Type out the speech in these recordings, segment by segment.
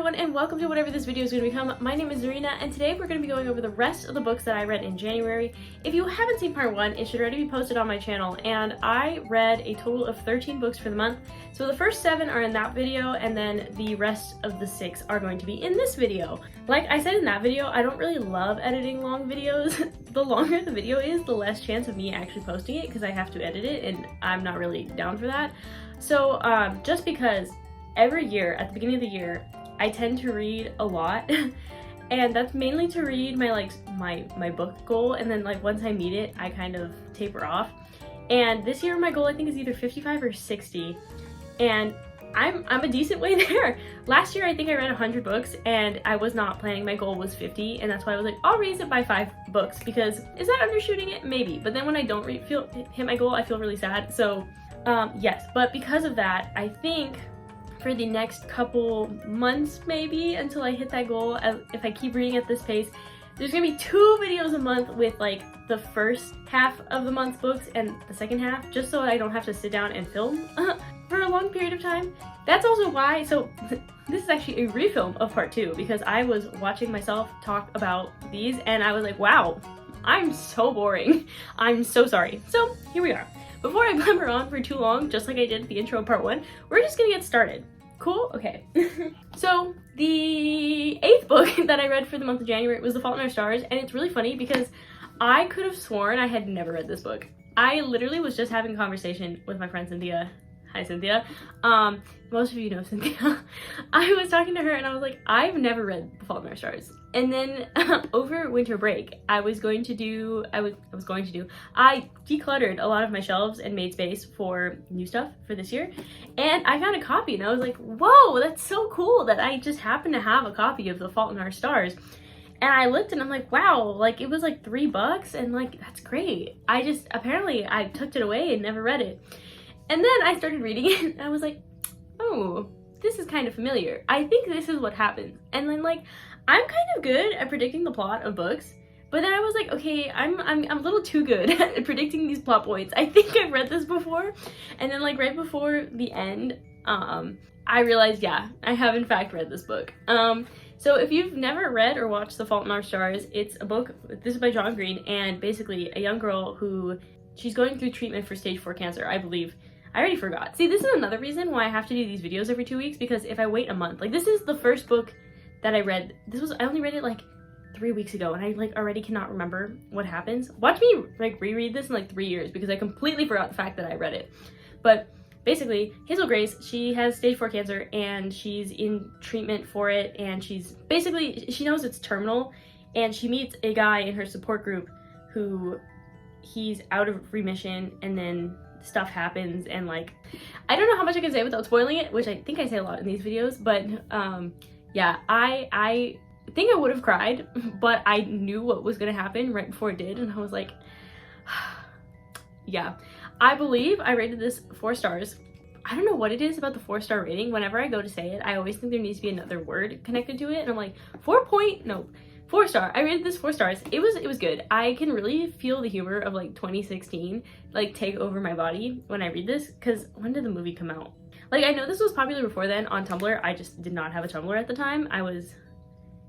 everyone, and welcome to whatever this video is going to become. My name is Zarina, and today we're going to be going over the rest of the books that I read in January. If you haven't seen part 1, it should already be posted on my channel, and I read a total of 13 books for the month. So the first 7 are in that video, and then the rest of the 6 are going to be in this video. Like I said in that video, I don't really love editing long videos. The longer the video is, the less chance of me actually posting it, because I have to edit it, and I'm not really down for that. So just because every year, at the beginning of the year, I tend to read a lot, and that's mainly to read my book goal, and then like once I meet it, I kind of taper off. And this year my goal I think is either 55 or 60, and I'm a decent way there. Last year I think I read 100 books, and I was not planning. My goal was 50, and that's why I was like, I'll raise it by 5 books, because is that undershooting it? Maybe. But then when I don't hit my goal, I feel really sad. So yes, but because of that, I think for the next couple months, maybe until I hit that goal, if I keep reading at this pace, there's gonna be 2 videos a month with like the first half of the month's books and the second half, just so I don't have to sit down and film for a long period of time. That's also why, so this is actually a refilm of part 2, because I was watching myself talk about these and I was like, wow, I'm so boring. I'm so sorry. So here we are. Before I blabber on for too long, just like I did at the intro of part 1, we're just gonna get started. Cool? Okay. So the 8th book that I read for the month of January was The Fault in Our Stars, and it's really funny because I could have sworn I had never read this book. I literally was just having a conversation with my friend Cynthia. Hi Cynthia. Most of you know Cynthia. I was talking to her and I was like, I've never read The Fault in Our Stars. And then over winter break, I decluttered a lot of my shelves and made space for new stuff for this year. And I found a copy and I was like, whoa, that's so cool that I just happened to have a copy of The Fault in Our Stars. And I looked and I'm like, wow, like it was like $3 and like, that's great. Apparently I tucked it away and never read it. And then I started reading it and I was like, oh, this is kind of familiar. I think this is what happens. And then like, I'm kind of good at predicting the plot of books, but then I was like, okay, I'm a little too good at predicting these plot points. I think I've read this before. And then like right before the end, I realized, yeah, I have in fact read this book. So if you've never read or watched The Fault in Our Stars, it's a book, this is by John Green, and basically a young girl who, she's going through treatment for stage 4 cancer, I believe. I already forgot. See, this is another reason why I have to do these videos every 2 weeks, because if I wait a month, like this is the first book that I read. I only read it like 3 weeks ago, and I like already cannot remember what happens. Watch me like reread this in like 3 years, because I completely forgot the fact that I read it. But basically, Hazel Grace, she has stage 4 cancer, and she's in treatment for it, and she knows it's terminal, and she meets a guy in her support group who, he's out of remission, and then stuff happens, and like, I don't know how much I can say without spoiling it, which I think I say a lot in these videos, but yeah, I think I would have cried, but I knew what was gonna happen right before it did, and I was like, yeah. I believe I rated this 4 stars. I don't know what it is about the 4-star rating. Whenever I go to say it, I always think there needs to be another word connected to it, and I'm like, 4 star. I rated this 4 stars. It was good. I can really feel the humor of like 2016 like take over my body when I read this, because when did the movie come out? Like, I know this was popular before then on Tumblr. I just did not have a Tumblr at the time. I was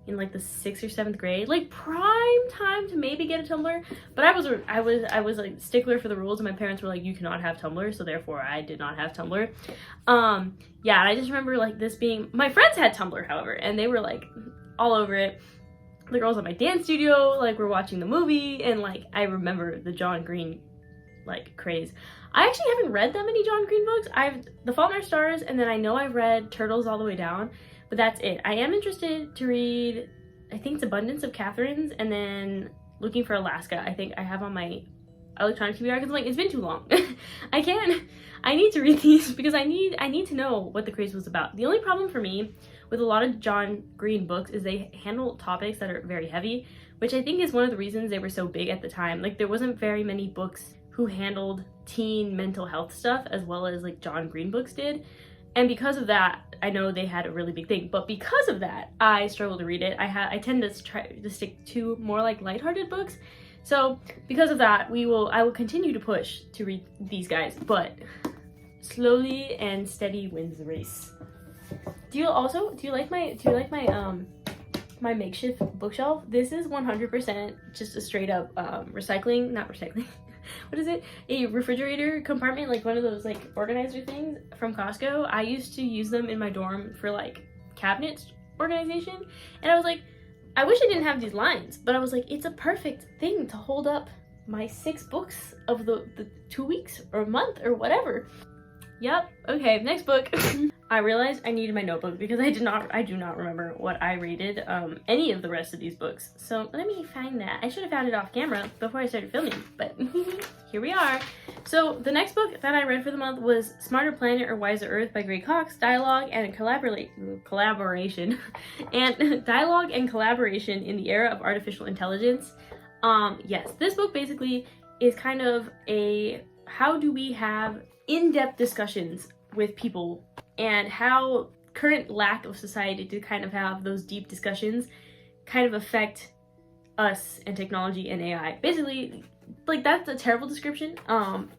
in like the 6th or 7th grade, like prime time to maybe get a Tumblr, but I was like stickler for the rules, and my parents were like, you cannot have Tumblr, so therefore I did not have Tumblr. Yeah, and I just remember like this being, my friends had Tumblr, however, and they were like all over it. The girls at my dance studio like were watching the movie, and like I remember the John Green like craze. I actually haven't read that many John Green books. I've The Fault in Our Stars, and then I know I've read Turtles All the Way Down, but that's it. I am interested to read, I think it's Abundance of Catherine's, and then Looking for Alaska. I think I have on my electronic TBR, because I'm like, it's been too long. I need to read these, because I need to know what the craze was about. The only problem for me with a lot of John Green books is they handle topics that are very heavy, which I think is one of the reasons they were so big at the time. Like, there wasn't very many books who handled teen mental health stuff as well as like John Green books did. And because of that, I know they had a really big thing, but because of that, I struggle to read it. I tend to try to stick to more like lighthearted books. So because of that, I will continue to push to read these guys, but slowly and steady wins the race. Do you like my makeshift bookshelf? This is 100% just a straight up recycling, not recycling. What is it? A refrigerator compartment, like one of those like organizer things from Costco. I used to use them in my dorm for like cabinet organization, and I was like, I wish I didn't have these lines, but I was like, it's a perfect thing to hold up my 6 books of the 2 weeks or a month or whatever. Yep. Okay, next book. I realized I needed my notebook because I do not remember what I rated any of the rest of these books. So let me find that. I should have found it off camera before I started filming, but here we are. So the next book that I read for the month was Smarter Planet or Wiser Earth by Gray Cox, dialogue and collaboration and dialogue and collaboration in the era of artificial intelligence. Yes, this book basically is kind of a how do we have in-depth discussions with people and how current lack of society to kind of have those deep discussions kind of affect us and technology and AI. Basically, like that's a terrible description,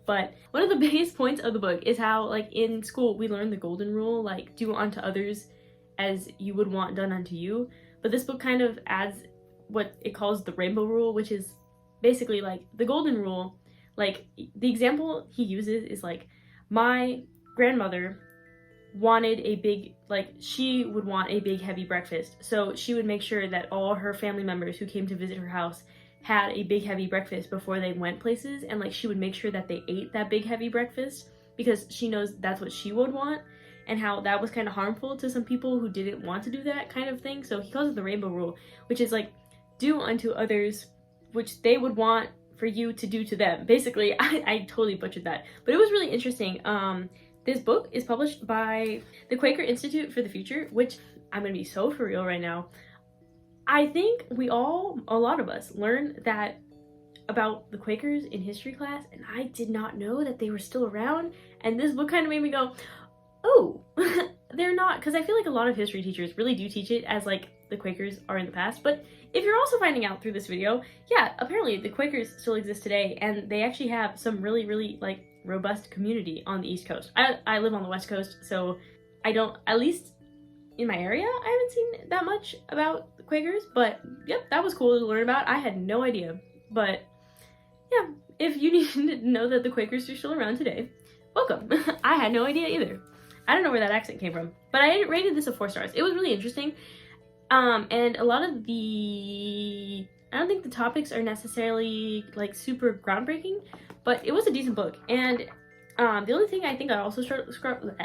but one of the biggest points of the book is how like in school we learn the golden rule, like do unto others as you would want done unto you. But this book kind of adds what it calls the rainbow rule, which is basically like the golden rule. Like the example he uses is like, my grandmother wanted a big, like she would want a big heavy breakfast, so she would make sure that all her family members who came to visit her house had a big heavy breakfast before they went places, and like she would make sure that they ate that big heavy breakfast because she knows that's what she would want, and how that was kind of harmful to some people who didn't want to do that kind of thing. So he calls it the rainbow rule, which is like do unto others which they would want for you to do to them. Basically, I totally butchered that, but it was really interesting. This book is published by the Quaker Institute for the Future, which I'm gonna be so for real right now. I think a lot of us learned that about the Quakers in history class, and I did not know that they were still around, and this book kind of made me go, oh, they're not, because I feel like a lot of history teachers really do teach it as like the Quakers are in the past. But if you're also finding out through this video, yeah, apparently the Quakers still exist today, and they actually have some really, really like robust community on the East Coast. I live on the West Coast, so I don't, at least in my area, I haven't seen that much about the Quakers, but yep, that was cool to learn about. I had no idea, but yeah, if you need to know that the Quakers are still around today, welcome. I had no idea either. I don't know where that accent came from, but I rated this a 4 stars. It was really interesting. And a lot of I don't think the topics are necessarily like super groundbreaking, but it was a decent book. And the only thing I think I also struggled with.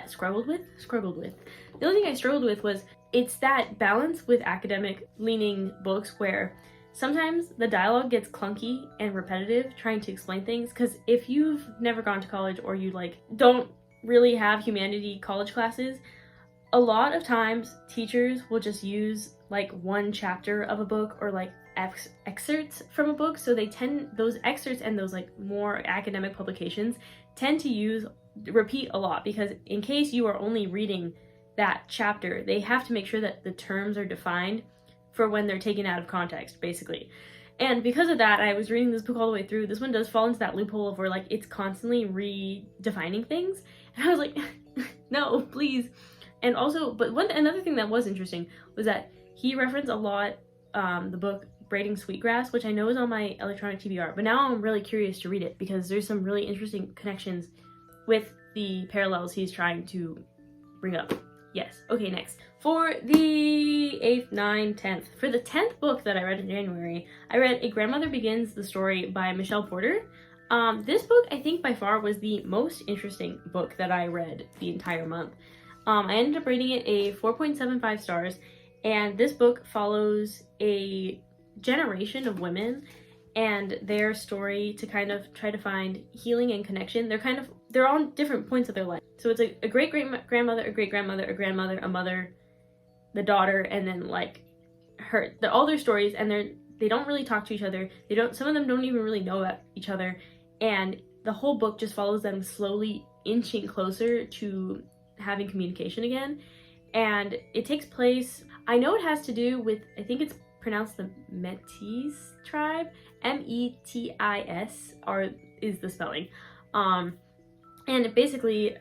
The only thing I struggled with was it's that balance with academic leaning books where sometimes the dialogue gets clunky and repetitive trying to explain things. Because if you've never gone to college or you like don't really have humanity college classes, a lot of times teachers will just use like one chapter of a book or like excerpts from a book. So those excerpts and those like more academic publications tend to repeat a lot, because in case you are only reading that chapter, they have to make sure that the terms are defined for when they're taken out of context, basically. And because of that, I was reading this book all the way through. This one does fall into that loophole of where like it's constantly redefining things. And I was like, no, please. And also, but another thing that was interesting was that he referenced a lot the book Braiding Sweetgrass, which I know is on my electronic TBR, but now I'm really curious to read it because there's some really interesting connections with the parallels he's trying to bring up. Yes. Okay, next. For the 8th, 9th, 10th. For the 10th book that I read in January, I read A Grandmother Begins the Story by Michelle Porter. This book, I think by far, was the most interesting book that I read the entire month. I ended up rating it a 4.75 stars, and this book follows a generation of women and their story to kind of try to find healing and connection. They're on different points of their life. So it's a great-great-grandmother, a great-grandmother, a grandmother, a mother, the daughter, and then like all their stories, and they don't really talk to each other. Some of them don't even really know about each other, and the whole book just follows them slowly inching closer to having communication again. And it takes place, I know it has to do with, I think it's pronounced the Métis tribe, Metis is the spelling. And basically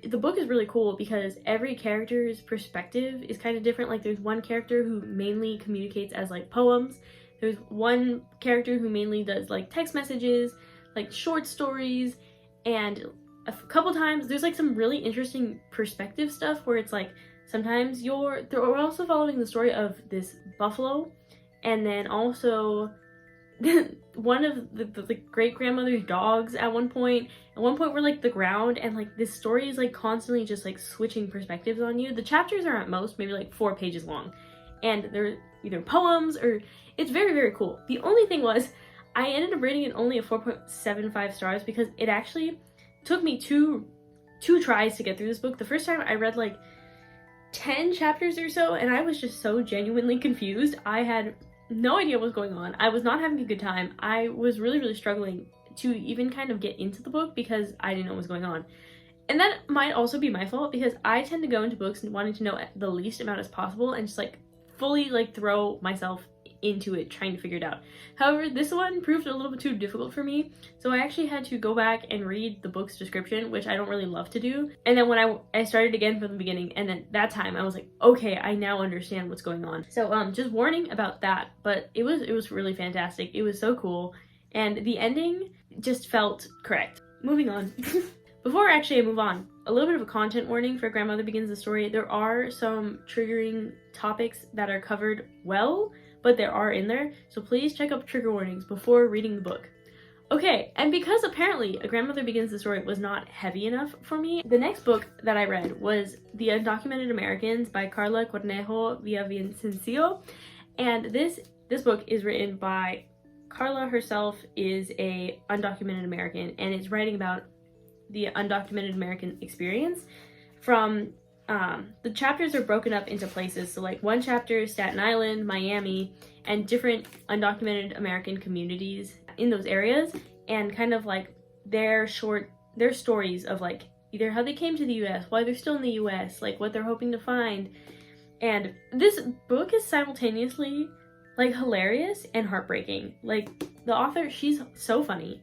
the book is really cool because every character's perspective is kind of different. Like there's one character who mainly communicates as like poems. There's one character who mainly does like text messages, like short stories, and a couple times there's like some really interesting perspective stuff where it's like sometimes they're also following the story of this buffalo, and then also one of the great-grandmother's dogs at one point where like the ground, and like this story is like constantly just like switching perspectives on you. The chapters are at most maybe like 4 pages long, and they're either poems or it's very, very cool. The only thing was I ended up rating it only a 4.75 stars because it actually took me two tries to get through this book. The first time I read like 10 chapters or so, and I was just so genuinely confused. I had no idea what was going on. I was not having a good time. I was really, really struggling to even kind of get into the book because I didn't know what was going on. And that might also be my fault because I tend to go into books wanting to know the least amount as possible and just like fully like throw myself into it trying to figure it out. However, this one proved a little bit too difficult for me, so I actually had to go back and read the book's description, which I don't really love to do. And then when I started again from the beginning, and then that time I was like, okay, I now understand what's going on. So just warning about that, but it was really fantastic. It was so cool, and the ending just felt correct. Moving on. Before actually I move on, a little bit of a content warning for Grandmother Begins the Story. There are some triggering topics that are covered well, but there are in there, so please check up trigger warnings before reading the book. Okay, and because apparently A Grandmother Begins the Story was not heavy enough for me, the next book that I read was The Undocumented Americans by Karla Cornejo Villavicencio, and this book is written by Karla herself, is a undocumented American, and it's writing about the undocumented American experience from the chapters are broken up into places. So like one chapter is Staten Island, Miami, and different undocumented American communities in those areas, and kind of like their stories of like either how they came to the US, why they're still in the US, like what they're hoping to find. And this book is simultaneously like hilarious and heartbreaking. Like the author, she's so funny.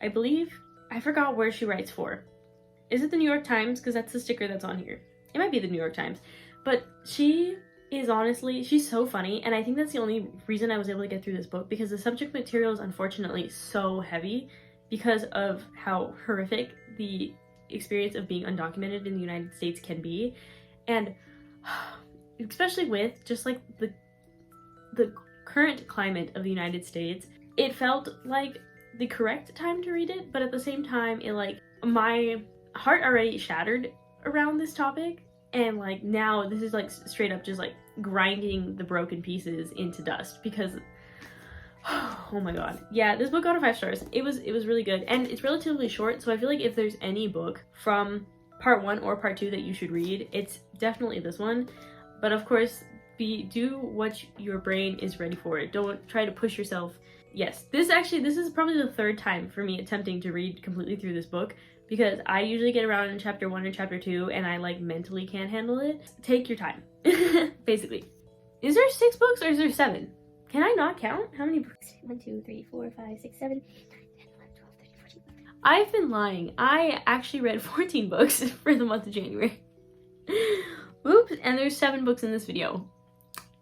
I believe, I forgot where she writes for. Is it the New York Times? Because that's the sticker that's on here. It might be the New York Times. But she is honestly, she's so funny, and I think that's the only reason I was able to get through this book, because the subject material is unfortunately so heavy because of how horrific the experience of being undocumented in the United States can be. And especially with just like the current climate of the United States, it felt like the correct time to read it, but at the same time, it like, my heart already shattered around this topic, and like now this is like straight up just like grinding the broken pieces into dust because oh my god. Yeah, this book got a 5 stars. It was really good, and it's relatively short, so I feel like if there's any book from part 1 or part 2 that you should read, it's definitely this one. But of course, do what your brain is ready for. Don't try to push yourself. Yes, this is probably the 3rd time for me attempting to read completely through this book, because I usually get around in chapter 1 or chapter 2 and I like mentally can't handle it. Take your time. Basically. Is there 6 books or is there 7? Can I not count? How many books? 1, 2, 3, 4, 5, 6, 7, 8, 9, 10, 11, 12, 13, 14. I've been lying. I actually read 14 books for the month of January. Oops, and there's 7 books in this video.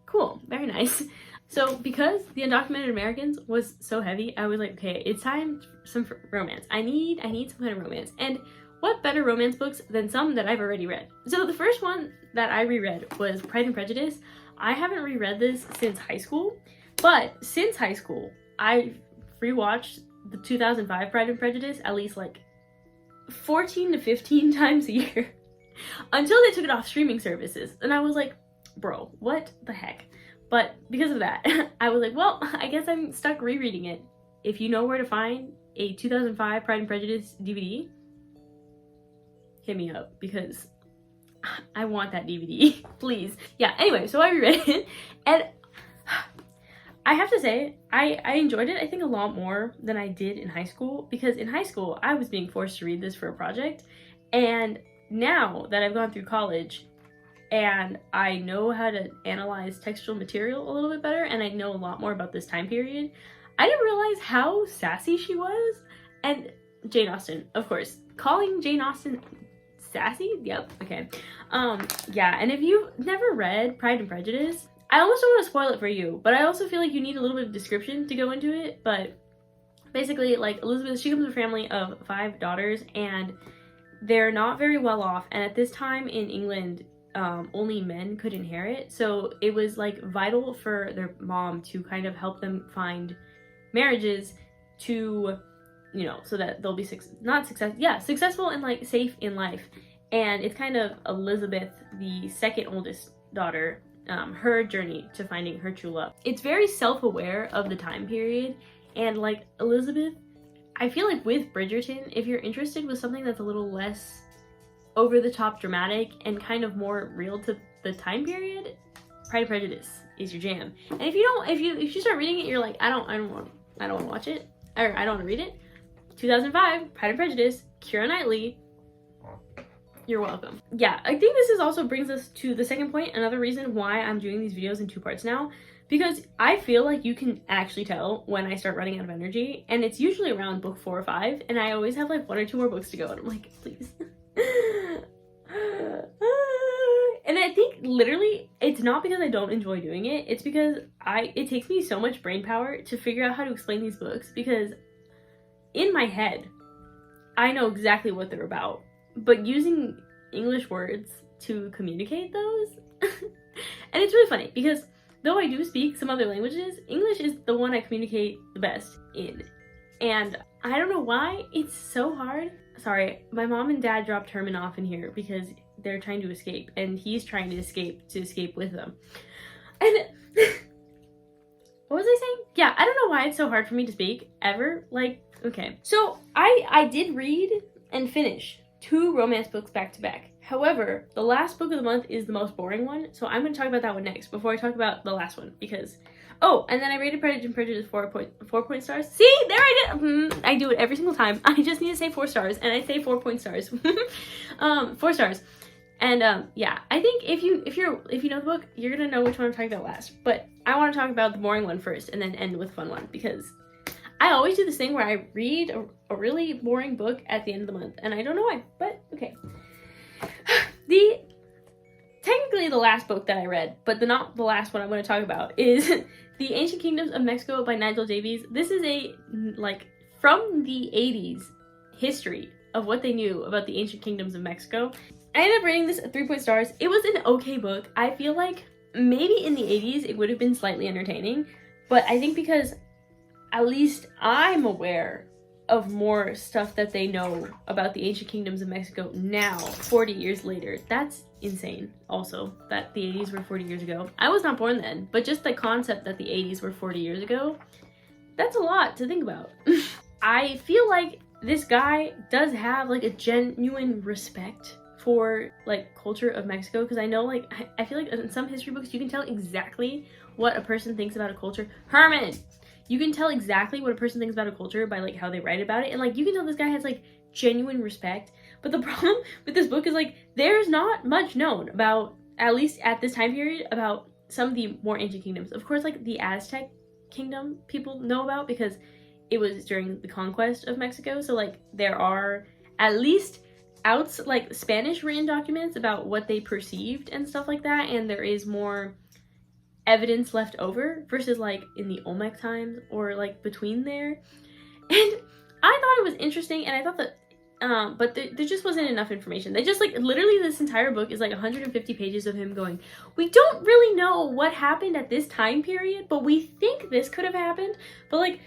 Cool, very nice. So because The Undocumented Americans was so heavy, I was like, okay, it's time for some romance. I need some kind of romance. And what better romance books than some that I've already read? So the first one that I reread was Pride and Prejudice. I haven't reread this since high school, but since high school, I've rewatched the 2005 Pride and Prejudice at least like 14 to 15 times a year until they took it off streaming services. And I was like, bro, what the heck? But because of that, I was like, well, I guess I'm stuck rereading it. If you know where to find a 2005 Pride and Prejudice DVD, hit me up because I want that DVD, please. Yeah, anyway, so I reread it, and I have to say, I enjoyed it, I think, a lot more than I did in high school, because in high school, I was being forced to read this for a project, and now that I've gone through college, and I know how to analyze textual material a little bit better, and I know a lot more about this time period, I didn't realize how sassy she was. And Jane Austen, of course. Calling Jane Austen sassy? Yep, okay. Yeah, and if you've never read Pride and Prejudice, I almost don't want to spoil it for you, but I also feel like you need a little bit of description to go into it. But basically, like, Elizabeth, she comes from a family of 5 daughters, and they're not very well off. And at this time in England, only men could inherit. So it was, like, vital for their mom to kind of help them find marriages to, you know, so that they'll be successful and, like, safe in life. And it's kind of Elizabeth, the second oldest daughter, her journey to finding her true love. It's very self-aware of the time period, and, like, Elizabeth, I feel like with Bridgerton, if you're interested with something that's a little less over-the-top dramatic and kind of more real to the time period, Pride and Prejudice is your jam. And if you start reading it, you're like, I don't want to watch it, or I don't want to read it. 2005, Pride and Prejudice, Keira Knightley. You're welcome. Yeah, I think this also brings us to the second point, another reason why I'm doing these videos in 2 parts now, because I feel like you can actually tell when I start running out of energy, and it's usually around book 4 or 5, and I always have like 1 or 2 more books to go, and I'm like, please. And I think literally it's not because I don't enjoy doing it, it's because it takes me so much brain power to figure out how to explain these books, because in my head, I know exactly what they're about, but using English words to communicate those, and it's really funny because though I do speak some other languages, English is the one I communicate the best in, and I don't know why it's so hard. Sorry, my mom and dad dropped Herman off in here because they're trying to escape, and he's trying to escape with them. And what was I saying? Yeah, I don't know why it's so hard for me to speak ever. Like, okay, so I did read and finish 2 romance books back to back. However, the last book of the month is the most boring one, so I'm going to talk about that one next before I talk about the last one, because and then I rated Pride and Prejudice 4 point stars. See, there I did. I do it every single time. I just need to say 4 stars, and I say 4 point stars. 4 stars. And yeah, I think if you know the book, you're gonna know which one I'm talking about last. But I want to talk about the boring one first, and then end with a fun one, because I always do this thing where I read a really boring book at the end of the month, and I don't know why, but okay. Technically the last book that I read, but not the last one I'm going to talk about, is The Ancient Kingdoms of Mexico by Nigel Davies. This is a, like, from the 80s history of what they knew about the ancient kingdoms of Mexico. I ended up rating this at 3 point stars. It was an okay book. I feel like maybe in the 80s it would have been slightly entertaining, but I think because at least I'm aware of more stuff that they know about the ancient kingdoms of Mexico now, 40 years later. That's insane. Also, that the 80s were 40 years ago. I was not born then, but just the concept that the 80s were 40 years ago, that's a lot to think about. I feel like this guy does have like a genuine respect for like culture of Mexico, because I know, like, I feel like in some history books you can tell exactly what a person thinks about a culture. Herman! You can tell exactly what a person thinks about a culture by like how they write about it, and like you can tell this guy has like genuine respect. But the problem with this book is like there's not much known about, at least at this time period, about some of the more ancient kingdoms. Of course, like the Aztec kingdom people know about because it was during the conquest of Mexico. So like there are at least like Spanish written documents about what they perceived and stuff like that, and there is more evidence left over versus like in the Olmec times or like between there. And I thought it was interesting, and I thought that but there just wasn't enough information. They just like literally this entire book is like 150 pages of him going, we don't really know what happened at this time period, but we think this could have happened, but like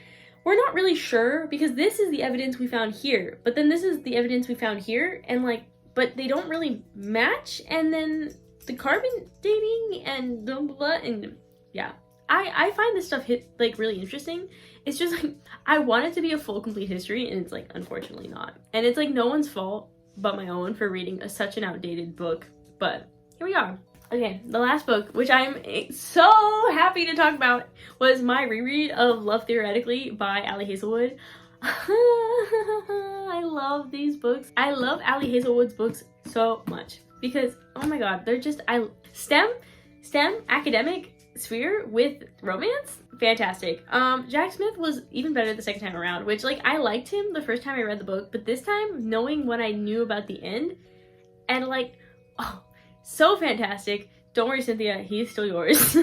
we're not really sure because this is the evidence we found here, but then this is the evidence we found here, and like but they don't really match, and then the carbon dating and blah blah blah, and yeah, I find this stuff like really interesting. It's just like I want it to be a full complete history, and it's like unfortunately not, and it's like no one's fault but my own for reading such an outdated book, but here we are. Okay, the last book, which I'm so happy to talk about, was my reread of Love Theoretically by Ali Hazelwood. I love these books. I love Ali Hazelwood's books so much because, oh my god, they're just, STEM academic sphere with romance, fantastic. Jack Smith was even better the second time around, which like I liked him the first time I read the book, but this time, knowing what I knew about the end, and like, oh, so fantastic. Don't worry, Cynthia, he's still yours.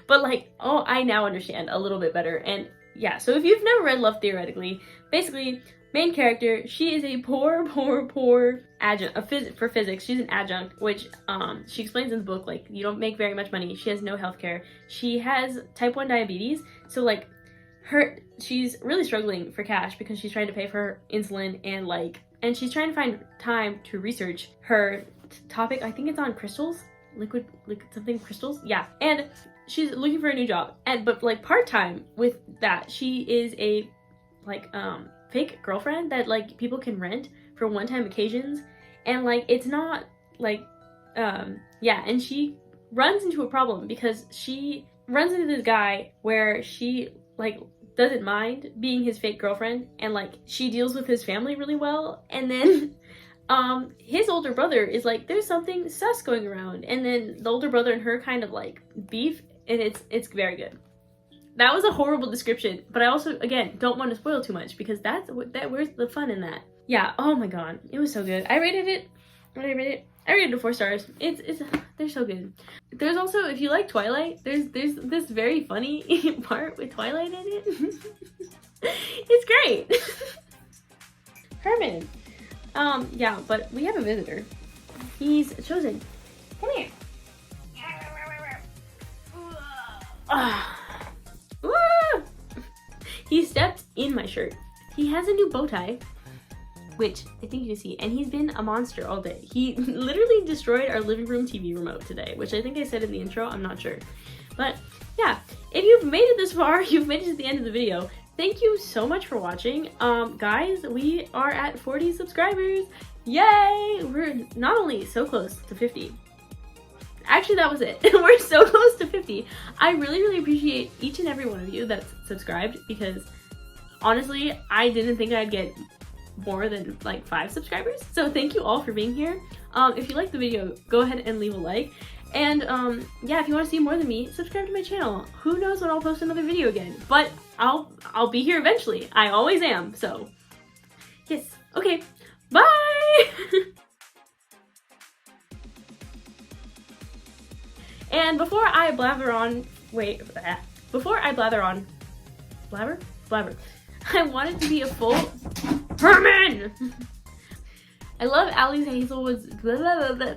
But like, oh, I now understand a little bit better. And yeah, so if you've never read Love Theoretically, basically, main character, she is a poor adjunct for physics. She's an adjunct, which she explains in the book, like, you don't make very much money. She has no health care. She has type 1 diabetes, so like she's really struggling for cash because she's trying to pay for her insulin and she's trying to find time to research her topic. I think it's on crystals, liquid something crystals. Yeah, and she's looking for a new job, but like part-time with that, she is a like fake girlfriend that like people can rent for one-time occasions, and like it's not like yeah, and she runs into a problem because she runs into this guy where she like doesn't mind being his fake girlfriend, and like she deals with his family really well, and then his older brother is like, there's something sus going around, and then the older brother and her kind of like beef, and it's very good. That was a horrible description, but I also, again, don't want to spoil too much because where's the fun in that? Yeah, oh my god, it was so good. I rated it. What did I rate it? I rated it 4 stars. They're so good. There's also, if you like Twilight, there's this very funny part with Twilight in it. It's great. Herman. Yeah, but we have a visitor. He's chosen. Come here. He stepped in my shirt. He has a new bow tie, which I think you can see, and he's been a monster all day. He literally destroyed our living room TV remote today, which I think I said in the intro, I'm not sure. But yeah, if you've made it this far, you've made it to the end of the video. Thank you so much for watching. Guys, we are at 40 subscribers. Yay! We're not only so close to 50. Actually, that was it. We're so close to 50. I really appreciate each and every one of you that's subscribed, because honestly, I didn't think I'd get more than like 5 subscribers. So thank you all for being here. If you liked the video, go ahead and leave a like. And yeah, if you want to see more than me, subscribe to my channel. Who knows when I'll post another video again, but I'll be here eventually. I always am. So yes. Okay. Bye. And before I blather on, blabber, I want it to be a full Herman! I love Allie's Hazelwood's blah, blah, blah, blah.